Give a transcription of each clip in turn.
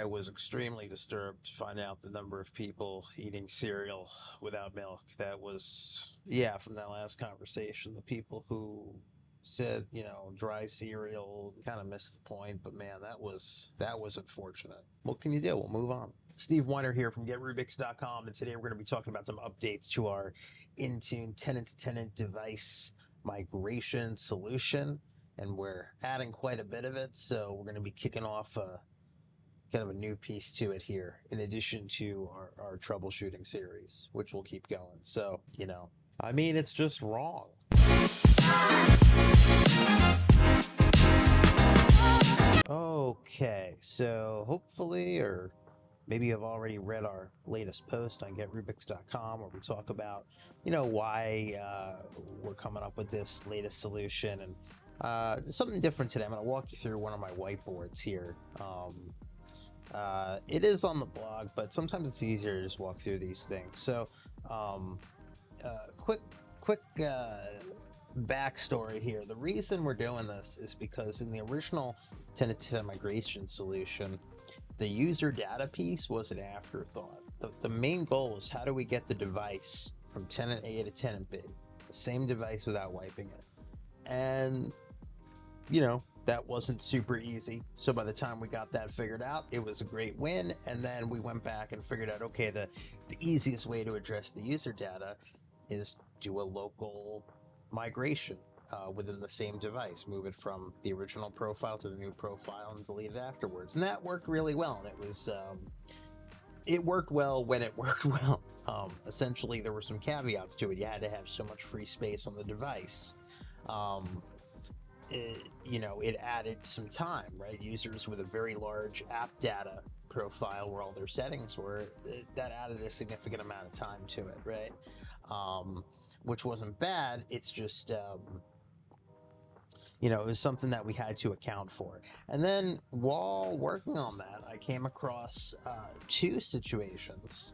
I was extremely disturbed to find out the number of people eating cereal without milk. That was, yeah, from that last conversation, the people who said, dry cereal kind of missed the point, but man, that was unfortunate. What can you do? We'll move on. Steve Weiner here from GetRubix.com, and today we're going to be talking about some updates to our Intune tenant-to-tenant device migration solution, and we're adding quite a bit of it, so we're going to be kicking off kind of a new piece to it here, in addition to our troubleshooting series, which will keep going. So, it's just wrong. Okay, so hopefully, or maybe you've already read our latest post on GetRubix.com, where we talk about, why we're coming up with this latest solution, and something different today. I'm going to walk you through one of my whiteboards here. It is on the blog, but sometimes it's easier to just walk through these things. So, quick backstory here. The reason we're doing this is because in the original tenant-to-tenant migration solution, the user data piece was an afterthought. The main goal was, how do we get the device from tenant A to tenant B, the same device, without wiping it? And, that wasn't super easy. So by the time we got that figured out, it was a great win. And then we went back and figured out, okay, the easiest way to address the user data is do a local migration within the same device, move it from the original profile to the new profile and delete it afterwards. And that worked really well. And it worked well when it worked well. Essentially, there were some caveats to it. You had to have so much free space on the device. It added some time, right? Users with a very large app data profile where all their settings were, that added a significant amount of time to it, right? Which wasn't bad. It's just, it was something that we had to account for. And then while working on that, I came across two situations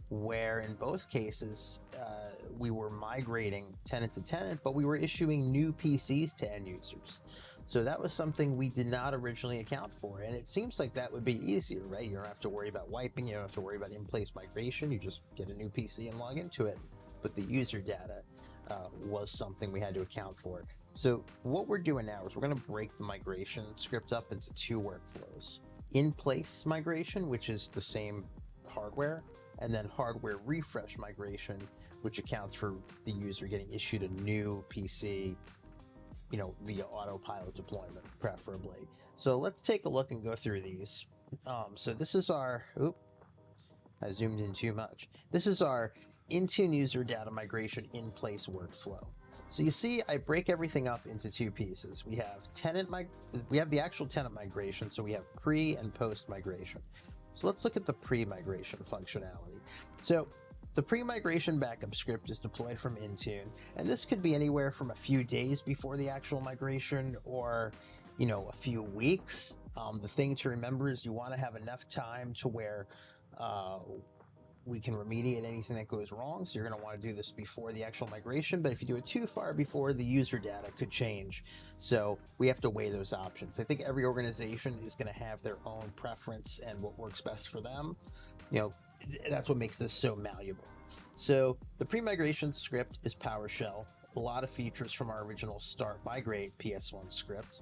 where in both cases we were migrating tenant to tenant, but we were issuing new PCs to end users. So that was something we did not originally account for. And it seems like that would be easier, right? You don't have to worry about wiping, you don't have to worry about in-place migration, you just get a new PC and log into it. But the user data was something we had to account for. So what we're doing now is we're going to break the migration script up into two workflows. In-place migration, which is the same hardware, and then hardware refresh migration, which accounts for the user getting issued a new PC, via autopilot deployment, preferably. So let's take a look and go through these. So this is our, I zoomed in too much. This is our Intune user data migration in place workflow. So you see, I break everything up into two pieces. We have the actual tenant migration. So we have pre and post migration. So let's look at the pre-migration functionality. So the pre-migration backup script is deployed from Intune, and this could be anywhere from a few days before the actual migration or, a few weeks. The thing to remember is you want to have enough time to where we can remediate anything that goes wrong. So you're going to want to do this before the actual migration, but if you do it too far before, the user data could change. So we have to weigh those options. I think every organization is going to have their own preference and what works best for them. That's what makes this so malleable. So the pre-migration script is PowerShell, a lot of features from our original start migrate PS1 script.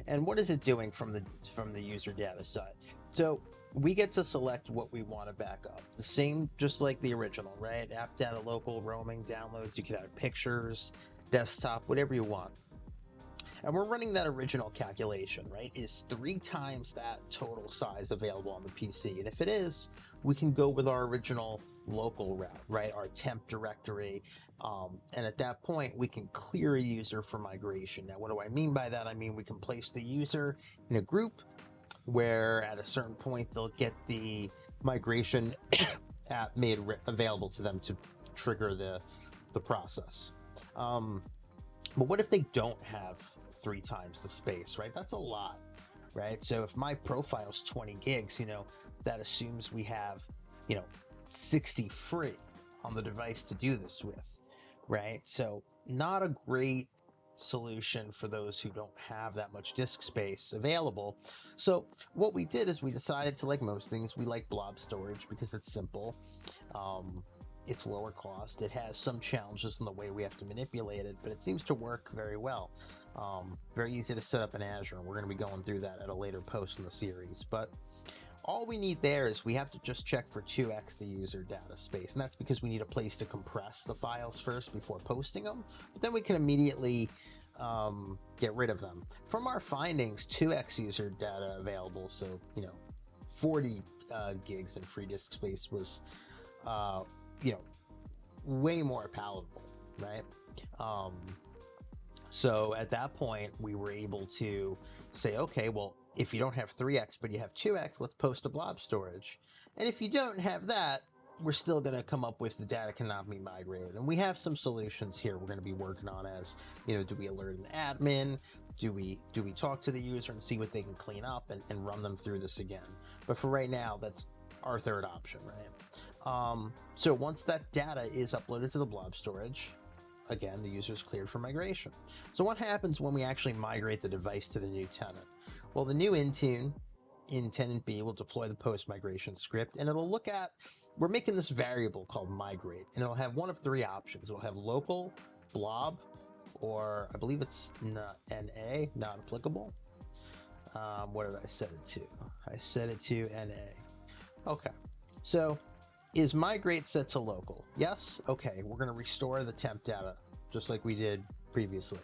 And what is it doing from the user data side? So we get to select what we want to back up. The same, just like the original, right? App data, local, roaming, downloads. You can add pictures, desktop, whatever you want. And we're running that original calculation, right? Is 3 times that total size available on the PC? And if it is, we can go with our original local route, right? Our temp directory. And at that point, we can clear a user for migration. Now, what do I mean by that? I mean, we can place the user in a group where at a certain point they'll get the migration app made available to them to trigger the process. But what if they don't have 3 times the space, right? That's a lot, right? So if my profile's 20 gigs, that assumes we have, 60 free on the device to do this with, right? So not a great solution for those who don't have that much disk space available. So what we did is we decided to, like most things, we like blob storage because it's simple. It's lower cost. It has some challenges in the way we have to manipulate it, but it seems to work very well. Very easy to set up in Azure, and we're going to be going through that at a later post in the series. But all we need there is we have to just check for 2x the user data space, and that's because we need a place to compress the files first before posting them, but then we can immediately get rid of them. From our findings, 2x user data available, so 40 gigs in free disk space was way more palatable, right? So at that point, we were able to say, okay, well, if you don't have 3x, but you have 2x, let's post to blob storage. And if you don't have that, we're still going to come up with the data cannot be migrated. And we have some solutions here we're going to be working on as, do we alert an admin? Do we talk to the user and see what they can clean up and run them through this again? But for right now, that's our third option, right? So once that data is uploaded to the blob storage, again, the user is cleared for migration. So what happens when we actually migrate the device to the new tenant? Well, the new Intune in tenant B will deploy the post migration script, and it'll look at, we're making this variable called migrate, and it'll have one of three options. It'll have local, blob, or I believe it's NA, not applicable. What did I set it to? I set it to NA. Okay, so is migrate set to local? Yes? Okay, we're going to restore the temp data just like we did previously.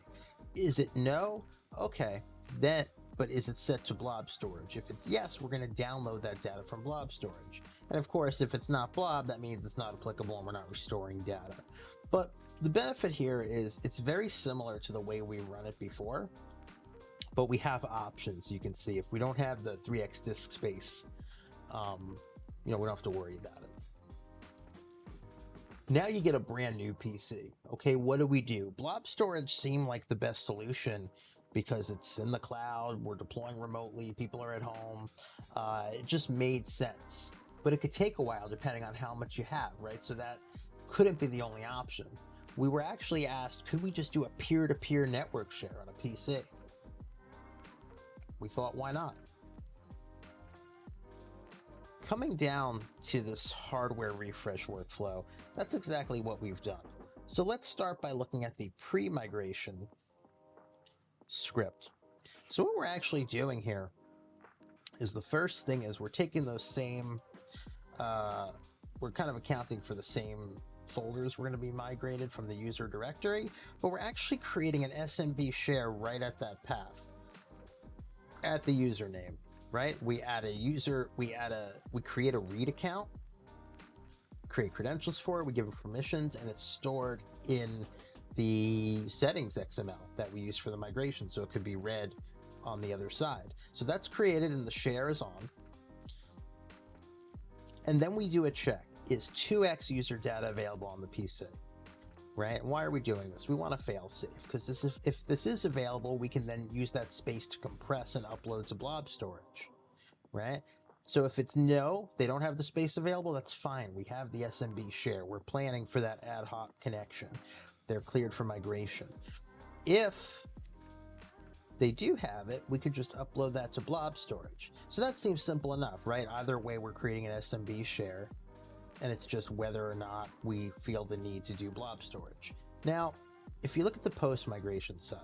Is it no? Okay, then, but is it set to blob storage? If it's yes, we're going to download that data from blob storage. And of course, if it's not blob, that means it's not applicable and we're not restoring data. But the benefit here is it's very similar to the way we run it before, but we have options. You can see if we don't have the 3x disk space, we don't have to worry about it. Now you get a brand new PC. Okay, what do? Blob storage seemed like the best solution because it's in the cloud, we're deploying remotely, people are at home. It just made sense. But it could take a while depending on how much you have, right? So that couldn't be the only option. We were actually asked, could we just do a peer-to-peer network share on a PC? We thought, why not? Coming down to this hardware refresh workflow, that's exactly what we've done. So let's start by looking at the pre-migration script. So what we're actually doing here is the first thing is we're taking those same, we're kind of accounting for the same folders we're going to be migrated from the user directory, but we're actually creating an SMB share right at that path, at the username. Right? We add a user, we create a read account, create credentials for it, we give it permissions, and it's stored in the settings XML that we use for the migration. So it could be read on the other side. So that's created and the share is on. And then we do a check. Is 2x user data available on the PC? Right? And why are we doing this? We want to fail safe because if this is available, we can then use that space to compress and upload to blob storage, right? So if it's no, they don't have the space available, that's fine. We have the SMB share. We're planning for that ad hoc connection. They're cleared for migration. If they do have it, we could just upload that to blob storage. So that seems simple enough, right? Either way, we're creating an SMB share, and it's just whether or not we feel the need to do blob storage. Now, if you look at the post-migration side,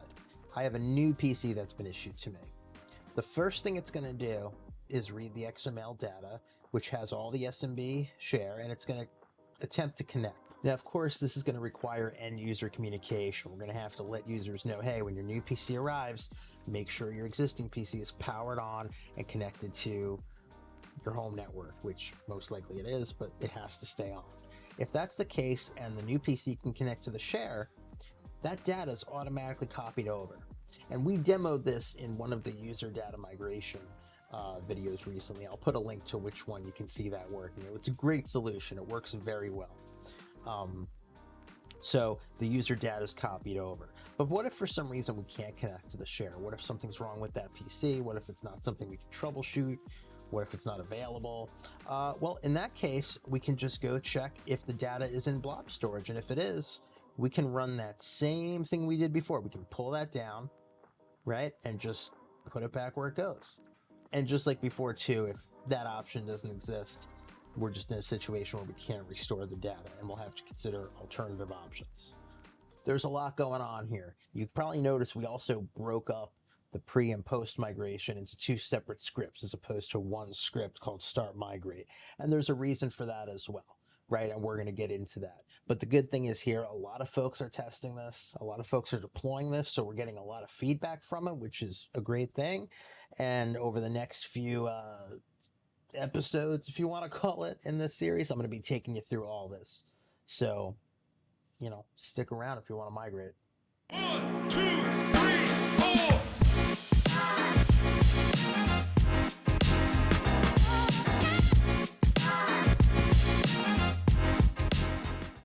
I have a new PC that's been issued to me. The first thing it's going to do is read the XML data, which has all the SMB share, and it's going to attempt to connect. Now, of course, this is going to require end-user communication. We're going to have to let users know, hey, when your new PC arrives, make sure your existing PC is powered on and connected to your home network, which most likely it is, but it has to stay on. If that's the case and the new PC can connect to the share, that data is automatically copied over. And we demoed this in one of the user data migration videos recently. I'll put a link to which one you can see that working. It's a great solution. It works very well. So the user data is copied over. But what if for some reason we can't connect to the share? What if something's wrong with that PC? What if it's not something we can troubleshoot? What if it's not available? Well, in that case, we can just go check if the data is in blob storage. And if it is, we can run that same thing we did before. We can pull that down, right? And just put it back where it goes. And just like before too, if that option doesn't exist, we're just in a situation where we can't restore the data and we'll have to consider alternative options. There's a lot going on here. You probably noticed we also broke up the pre and post migration into 2 separate scripts as opposed to one script called start migrate. And there's a reason for that as well, right? And we're going to get into that. But the good thing is here, a lot of folks are testing this. A lot of folks are deploying this. So we're getting a lot of feedback from it, which is a great thing. And over the next few episodes, if you want to call it, in this series, I'm going to be taking you through all this. So, stick around if you want to migrate. 1, 2, 3, 4.